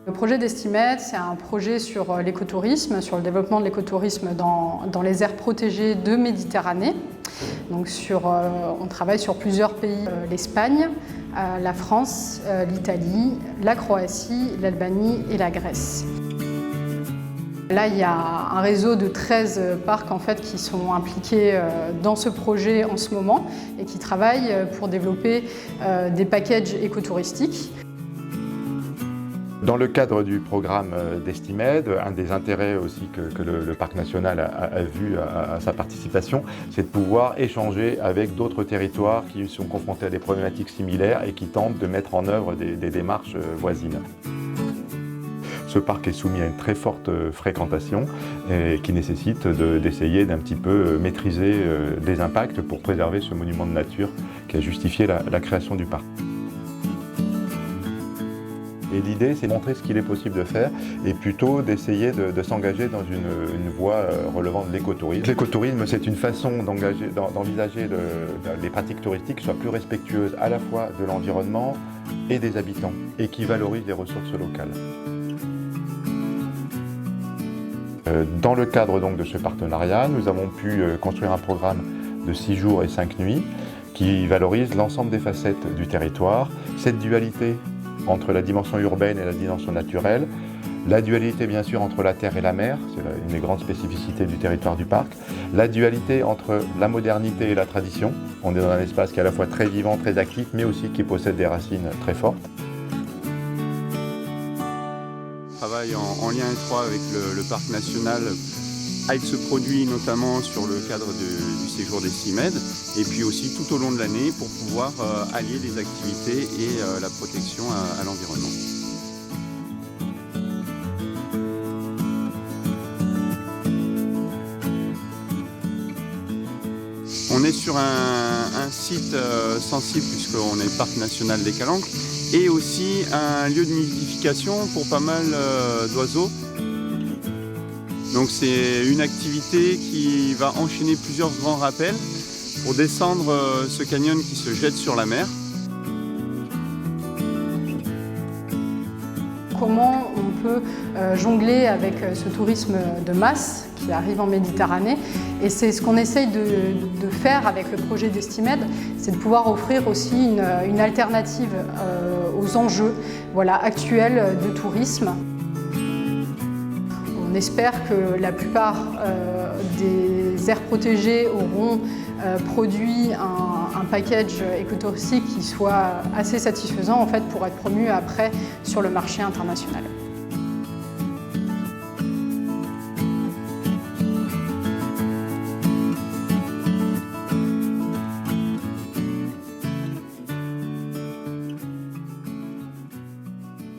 Le projet d'Estimed, c'est un projet sur l'écotourisme, sur le développement de l'écotourisme dans les aires protégées de Méditerranée. Donc on travaille sur plusieurs pays, l'Espagne, la France, l'Italie, la Croatie, l'Albanie et la Grèce. Là, il y a un réseau de 13 parcs qui sont impliqués dans ce projet en ce moment et qui travaillent pour développer des packages écotouristiques. Dans le cadre du programme d'Estimed, un des intérêts aussi que le Parc national a vu à sa participation, c'est de pouvoir échanger avec d'autres territoires qui sont confrontés à des problématiques similaires et qui tentent de mettre en œuvre des démarches voisines. Ce parc est soumis à une très forte fréquentation et qui nécessite d'essayer d'un petit peu maîtriser les impacts pour préserver ce monument de nature qui a justifié la création du parc. Et l'idée, c'est de montrer ce qu'il est possible de faire et plutôt d'essayer de s'engager dans une voie relevant de l'écotourisme. L'écotourisme, c'est une façon d'envisager les pratiques touristiques qui soient plus respectueuses à la fois de l'environnement et des habitants et qui valorisent les ressources locales. Dans le cadre donc de ce partenariat, nous avons pu construire un programme de 6 jours et 5 nuits qui valorise l'ensemble des facettes du territoire, cette dualité entre la dimension urbaine et la dimension naturelle, la dualité bien sûr entre la terre et la mer, c'est une des grandes spécificités du territoire du parc, la dualité entre la modernité et la tradition, on est dans un espace qui est à la fois très vivant, très actif, mais aussi qui possède des racines très fortes. On travaille en lien étroit avec le Parc national avec ce produit notamment sur le cadre du séjour d'Estimed et puis aussi tout au long de l'année pour pouvoir allier les activités et la protection à l'environnement. On est sur un site sensible puisqu'on est Parc national des Calanques et aussi un lieu de nidification pour pas mal d'oiseaux. Donc c'est une activité qui va enchaîner plusieurs grands rappels pour descendre ce canyon qui se jette sur la mer. Comment on peut jongler avec ce tourisme de masse qui arrive en Méditerranée. Et c'est ce qu'on essaye de faire avec le projet d'Estimed, c'est de pouvoir offrir aussi une alternative aux enjeux actuels de tourisme. On espère que la plupart des aires protégées auront produit un package écotouristique qui soit assez satisfaisant pour être promu après sur le marché international.